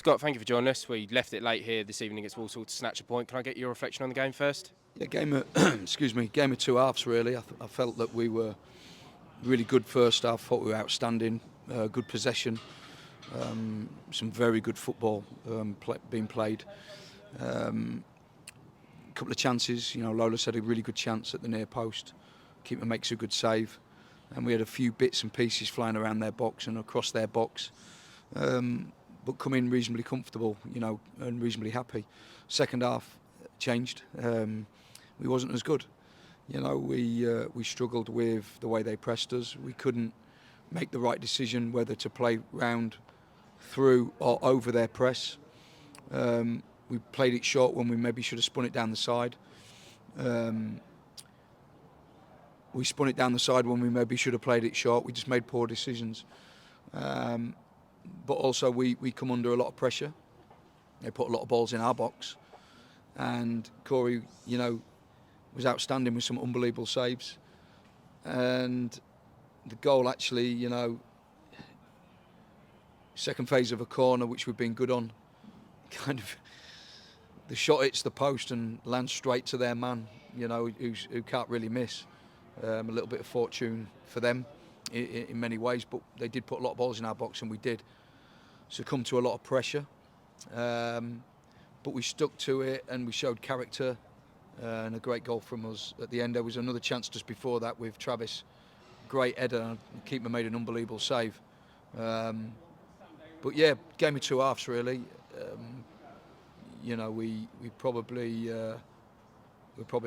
Scott, thank you for joining us. We left it late here this evening against Walsall to snatch a point. Can I get your reflection on the game first? Yeah, game of game of two halves really. I felt that we were really good first half. Thought we were outstanding, good possession, some very good football being played. A couple of chances. Lola said a really good chance at the near post. Keeper makes a good save, and we had a few bits and pieces flying around their box and across their box. But come in reasonably comfortable, and reasonably happy. Second half changed. We wasn't as good. We struggled with the way they pressed us. We couldn't make the right decision whether to play round, through or over their press. We played it short when we maybe should have spun it down the side. We spun it down the side when we maybe should have played it short. We just made poor decisions. But also we come under a lot of pressure. They put a lot of balls in our box. And Corey, was outstanding with some unbelievable saves. And the goal actually, second phase of a corner, which we've been good on, kind of, the shot hits the post and lands straight to their man, who can't really miss. A little bit of fortune for them in many ways, but they did put a lot of balls in our box and we did succumb to a lot of pressure. But we stuck to it and we showed character, and a great goal from us at the end. There was another chance just before that with Travis, great header, the keeper made an unbelievable save. But yeah, game of two halves really. We're probably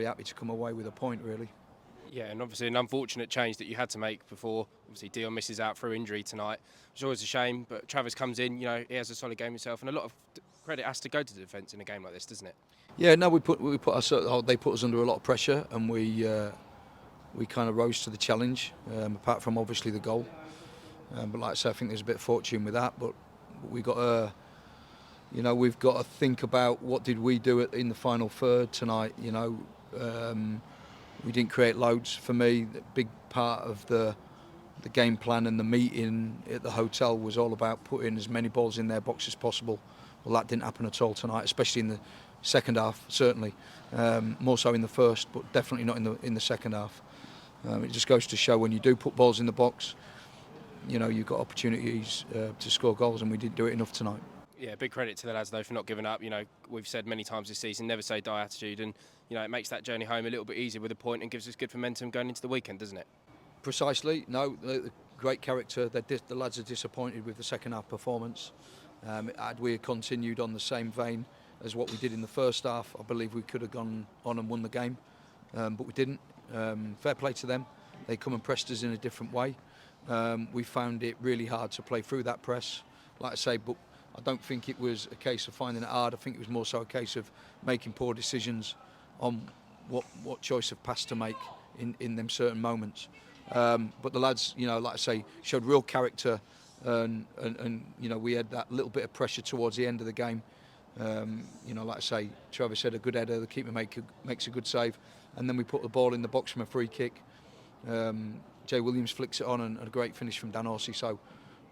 happy to come away with a point really. Yeah, and obviously an unfortunate change that you had to make before. Obviously, Dion misses out through injury tonight, which is always a shame. But Travis comes in, he has a solid game himself, and a lot of credit has to go to the defence in a game like this, doesn't it? Yeah, no, they put us under a lot of pressure, and we kind of rose to the challenge. Apart from obviously the goal, but like I say, I think there's a bit of fortune with that. But we've got to think about what did we do in the final third tonight. We didn't create loads. For me, the big part of the game plan and the meeting at the hotel was all about putting as many balls in their box as possible. Well, that didn't happen at all tonight, especially in the second half, certainly. More so in the first, but definitely not in the second half. It just goes to show when you do put balls in the box, you've got opportunities to score goals, and we didn't do it enough tonight. Yeah, big credit to the lads though for not giving up. We've said many times this season, never say die attitude, and it makes that journey home a little bit easier with a point and gives us good momentum going into the weekend, doesn't it? Precisely. No, great character. The lads are disappointed with the second half performance. Had we continued on the same vein as what we did in the first half, I believe we could have gone on and won the game, but we didn't. Fair play to them. They come and pressed us in a different way. We found it really hard to play through that press, like I say, but I don't think it was a case of finding it hard. I think it was more so a case of making poor decisions on what choice of pass to make in them certain moments. But the lads, like I say, showed real character, and we had that little bit of pressure towards the end of the game. Like I say, Travis had a good header, the keeper makes a good save, and then we put the ball in the box from a free kick. Jay Williams flicks it on, and a great finish from Danilo Orsi. So,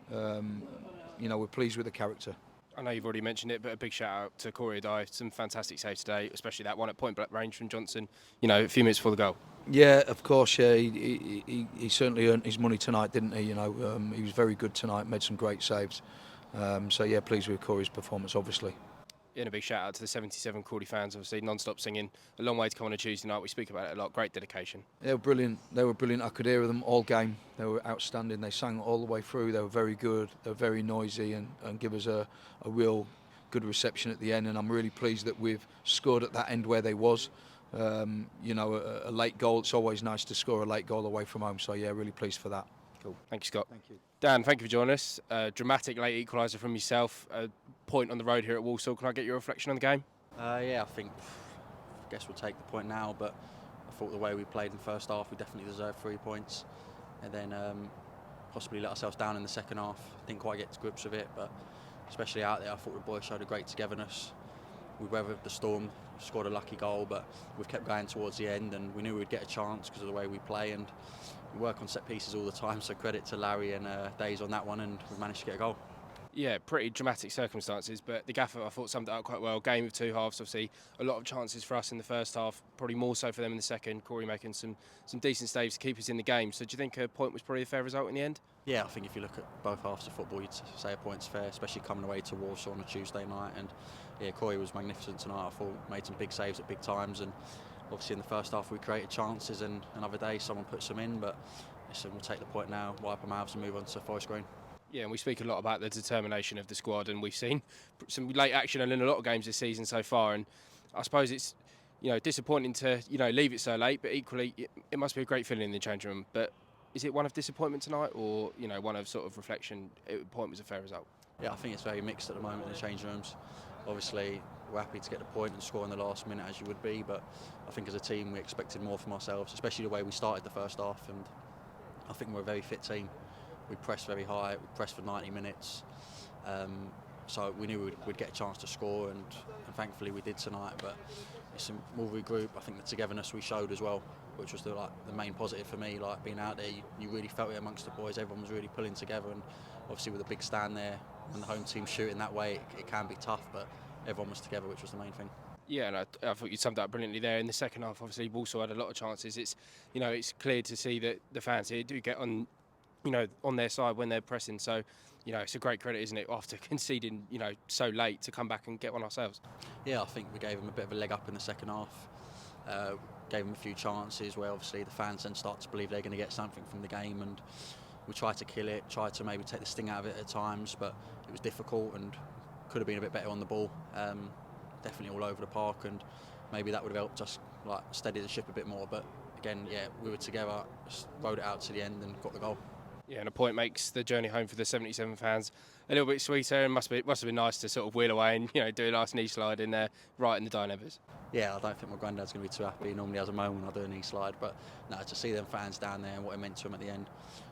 we're pleased with the character. I know you've already mentioned it, but a big shout out to Corey Adai. Some fantastic saves today, especially that one at point blank range from Johnson, a few minutes before the goal. Yeah, of course, yeah. He certainly earned his money tonight, didn't he? He was very good tonight, made some great saves. So, yeah, pleased with Corey's performance, obviously. And a big shout out to the 77 Crawley fans, obviously non-stop singing. A long way to come on a Tuesday night. We speak about it a lot. Great dedication. They were brilliant. I could hear them all game. They were outstanding. They sang all the way through. They were very good. They were very noisy and give us a real good reception at the end. And I'm really pleased that we've scored at that end where they was. A late goal. It's always nice to score a late goal away from home. So, yeah, really pleased for that. Cool. Thank you, Scott. Thank you. Dan, thank you for joining us. Dramatic late equaliser from yourself. A point on the road here at Walsall. Can I get your reflection on the game? I guess we'll take the point now, but I thought the way we played in the first half, we definitely deserved 3 points. And then possibly let ourselves down in the second half. Didn't quite get to grips with it, but especially out there, I thought the boys showed a great togetherness. We weathered the storm, scored a lucky goal, but we've kept going towards the end, and we knew we'd get a chance because of the way we play, and we work on set pieces all the time, so credit to Larry and Days on that one, and we've managed to get a goal. Yeah, pretty dramatic circumstances, but the gaffer I thought summed it up quite well. Game of two halves, obviously a lot of chances for us in the first half, probably more so for them in the second. Crawley making some decent saves to keep us in the game. So do you think a point was probably a fair result in the end? Yeah, I think if you look at both halves of football, you'd say a point's fair, especially coming away to Walsall on a Tuesday night. And yeah, Crawley was magnificent tonight. I thought made some big saves at big times, and obviously in the first half we created chances, and another day someone puts them in. But listen, we'll take the point now, wipe our mouths, and move on to Forest Green. Yeah, and we speak a lot about the determination of the squad, and we've seen some late action in a lot of games this season so far. And I suppose it's disappointing to leave it so late, but equally it must be a great feeling in the changing room. But is it one of disappointment tonight, or one of sort of reflection? The point was a fair result. Yeah, I think it's very mixed at the moment in the changing rooms. Obviously, we're happy to get the point and score in the last minute as you would be, but I think as a team we expected more from ourselves, especially the way we started the first half. And I think we're a very fit team. We pressed very high, we pressed for 90 minutes, so we knew we'd get a chance to score, and thankfully we did tonight. But it's we'll regroup. I think the togetherness we showed as well, which was the main positive for me. Like being out there, you really felt it amongst the boys. Everyone was really pulling together, and obviously with a big stand there and the home team shooting that way, it can be tough, but everyone was together, which was the main thing. Yeah, and I thought you summed up brilliantly there. In the second half, obviously Walsall had a lot of chances. It's it's clear to see that the fans here do get on on their side when they're pressing. So, it's a great credit, isn't it, after conceding, so late, to come back and get one ourselves. Yeah, I think we gave them a bit of a leg up in the second half. Gave them a few chances where obviously the fans then start to believe they're going to get something from the game, and we tried to kill it, tried to maybe take the sting out of it at times, but it was difficult and could have been a bit better on the ball. Definitely all over the park, and maybe that would have helped us steady the ship a bit more. But again, yeah, we were together, rode it out to the end and got the goal. Yeah, and a point makes the journey home for the 77 fans a little bit sweeter, and must have been nice to sort of wheel away and do a last knee slide in there, right in the Dynevers. Yeah, I don't think my granddad's going to be too happy. He normally has a moan when I do a knee slide, but no, to see them fans down there and what it meant to them at the end,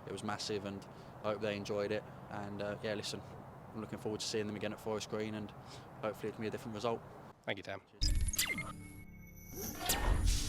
it was massive, and I hope they enjoyed it. And yeah, listen, I'm looking forward to seeing them again at Forest Green, and hopefully it can be a different result. Thank you, Tam. Cheers.